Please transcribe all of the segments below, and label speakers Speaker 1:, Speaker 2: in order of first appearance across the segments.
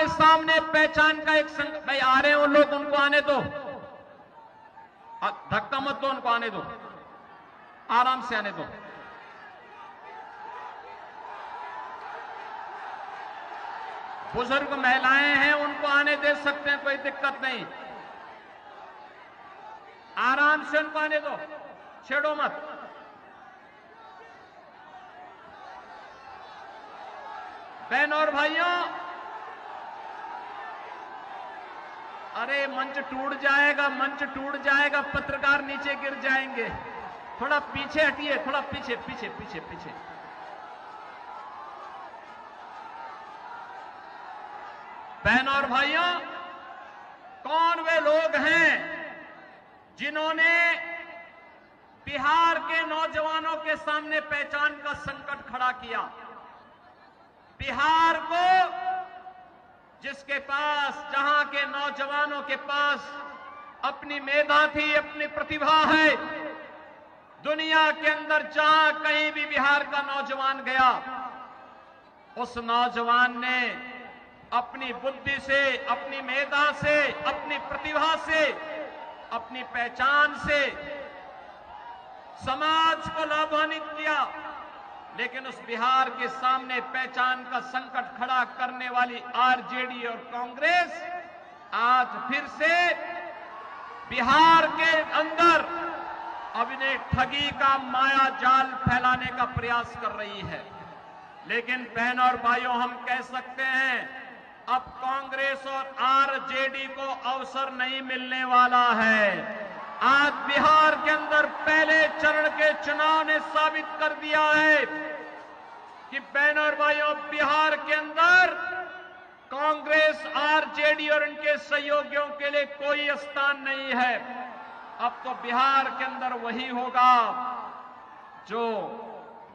Speaker 1: के सामने पहचान का एक संकट। भाई आ रहे हैं वो लोग, उनको आने दो, धक्का मत दो, उनको आने दो, आराम से आने दो। बुजुर्ग महिलाएं हैं, उनको आने दे सकते हैं, कोई दिक्कत नहीं, आराम से उनको आने दो, छेड़ो मत। बहनों और भाइयों, अरे मंच टूट जाएगा, मंच टूट जाएगा, पत्रकार नीचे गिर जाएंगे। थोड़ा पीछे हटिए, थोड़ा पीछे पीछे पीछे पीछे। बहनों और भाइयों, कौन वे लोग हैं जिन्होंने बिहार के नौजवानों के सामने पहचान का संकट खड़ा किया? बिहार को, जिसके पास, जहां के नौजवानों के पास अपनी मेधा थी, अपनी प्रतिभा है, दुनिया के अंदर जहां कहीं भी बिहार का नौजवान गया, उस नौजवान ने अपनी बुद्धि से, अपनी मेधा से, अपनी प्रतिभा से, अपनी पहचान से समाज को लाभान्वित किया। लेकिन उस बिहार के सामने पहचान का संकट खड़ा करने वाली आरजेडी और कांग्रेस आज फिर से बिहार के अंदर अपने ठगी का माया जाल फैलाने का प्रयास कर रही है। लेकिन बहनों और भाइयों, हम कह सकते हैं अब कांग्रेस और आरजेडी को अवसर नहीं मिलने वाला है। आज बिहार के अंदर पहले चरण के चुनाव ने साबित कर दिया है कि बहनों और भाइयों, बिहार के अंदर कांग्रेस, आरजेडी और इनके सहयोगियों के लिए कोई स्थान नहीं है। अब तो बिहार के अंदर वही होगा जो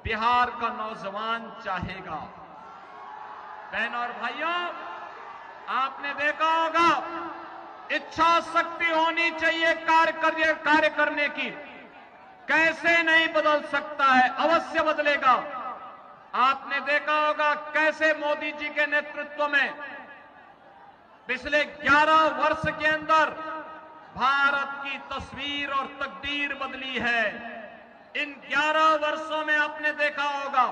Speaker 1: बिहार का नौजवान चाहेगा। बहनों और भाइयों, आपने देखा होगा, इच्छा शक्ति होनी चाहिए कार्य करने की। कैसे नहीं बदल सकता है, अवश्य बदलेगा। आपने देखा होगा कैसे मोदी जी के नेतृत्व में पिछले 11 वर्ष के अंदर भारत की तस्वीर और तकदीर बदली है। इन 11 वर्षों में आपने देखा होगा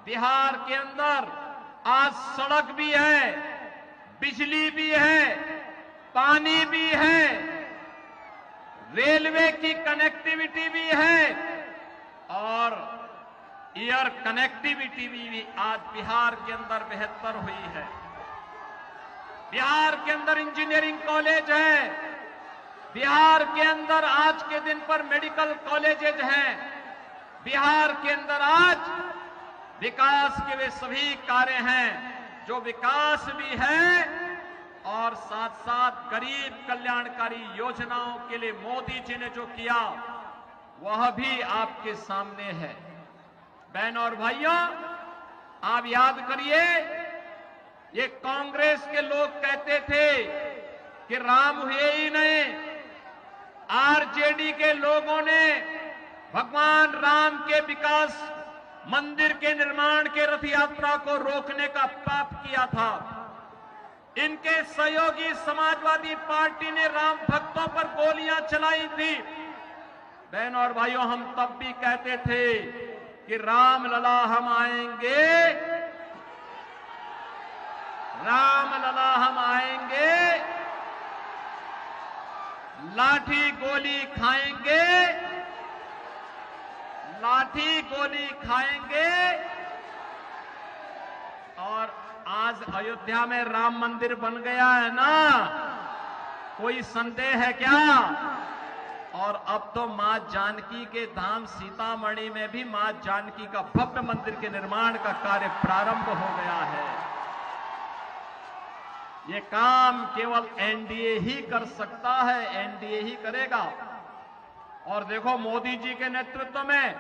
Speaker 1: बिहार के अंदर आज सड़क भी है, बिजली भी है, पानी भी है, रेलवे की कनेक्टिविटी भी है और एयर कनेक्टिविटी भी आज बिहार के अंदर बेहतर हुई है। बिहार के अंदर इंजीनियरिंग कॉलेज है, बिहार के अंदर आज के दिन पर मेडिकल कॉलेजेज हैं, बिहार के अंदर आज विकास के वे सभी कार्य हैं जो विकास भी है और साथ साथ गरीब कल्याणकारी योजनाओं के लिए मोदी जी ने जो किया वह भी आपके सामने है। बहनों और भाइयों, आप याद करिए, ये कांग्रेस के लोग कहते थे कि राम हुए ही नहीं। आरजेडी के लोगों ने भगवान राम के विकास, मंदिर के निर्माण के रथ यात्रा को रोकने का पाप किया था। इनके सहयोगी समाजवादी पार्टी ने राम भक्तों पर गोलियां चलाई थी। बहनों और भाइयों, हम तब भी कहते थे कि राम लला हम आएंगे, राम लला हम आएंगे, लाठी गोली खाएंगे, लाठी गोली खाएंगे। और आज अयोध्या में राम मंदिर बन गया है ना, कोई संदेह है क्या? और अब तो मां जानकी के धाम सीतामढ़ी में भी मां जानकी का भव्य मंदिर के निर्माण का कार्य प्रारंभ हो गया है। ये काम केवल एनडीए ही कर सकता है, एनडीए ही करेगा। और देखो, मोदी जी के नेतृत्व में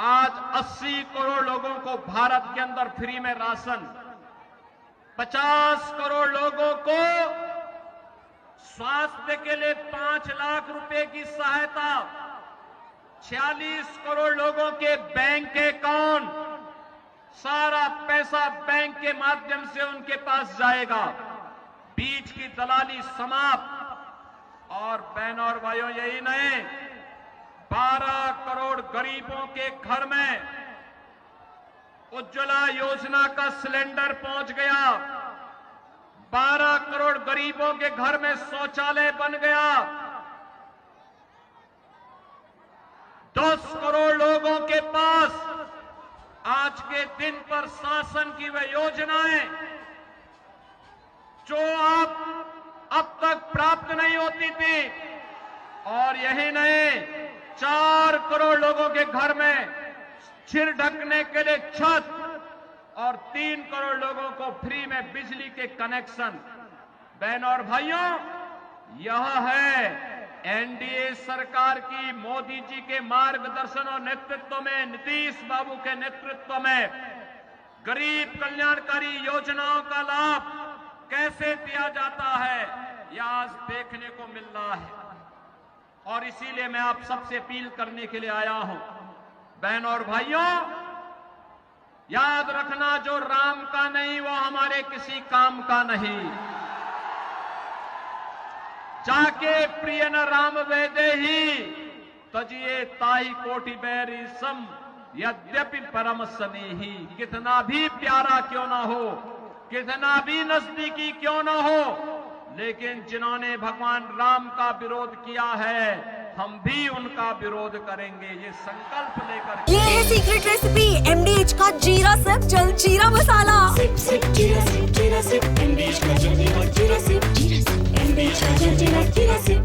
Speaker 1: आज 80 करोड़ लोगों को भारत के अंदर फ्री में राशन, 50 करोड़ लोगों को स्वास्थ्य के लिए 5 लाख रुपए की सहायता, 46 करोड़ लोगों के बैंक अकाउंट, सारा पैसा बैंक के माध्यम से उनके पास जाएगा। बीच की दलाली समाप्त। और बहनों और भाइयों, यही नहीं, 12 करोड़ गरीबों के घर में उज्ज्वला योजना का सिलेंडर पहुंच गया। 12 करोड़ गरीबों के घर में शौचालय बन गया। 10 करोड़ लोगों के पास आज के दिन पर शासन की वह योजनाएं जो अब तक प्राप्त नहीं होती थी। और यही नहीं, 4 करोड़ लोगों के घर में सिर ढकने के लिए छत और 3 करोड़ लोगों को फ्री में बिजली के कनेक्शन। बहनों और भाइयों, यह है एनडीए सरकार की, मोदी जी के मार्गदर्शन और नेतृत्व में, नीतीश बाबू के नेतृत्व में गरीब कल्याणकारी योजनाओं का लाभ कैसे दिया जाता है, यह आज देखने को मिल रहा है। और इसीलिए मैं आप सबसे अपील करने के लिए आया हूं। बहनों और भाइयों, याद रखना, जो राम का नहीं वो हमारे किसी काम का नहीं। जाके प्रिय न राम वेदे ही तजिए ताई कोटि बैरी सम यद्यपि परम स्नेही। कितना भी प्यारा क्यों ना हो, कितना भी नजदीकी क्यों ना हो, लेकिन जिन्होंने भगवान राम का विरोध किया है, हम भी उनका विरोध करेंगे। ये संकल्प लेकर
Speaker 2: ये है सीक्रेट रेसिपी एमडीएच का जीरा सिप जल जीरा मसाला।
Speaker 3: सिप सिप जीरा सिप एमडीएच का जल जीरा सिप एमडीएच का जल जीरा सिप।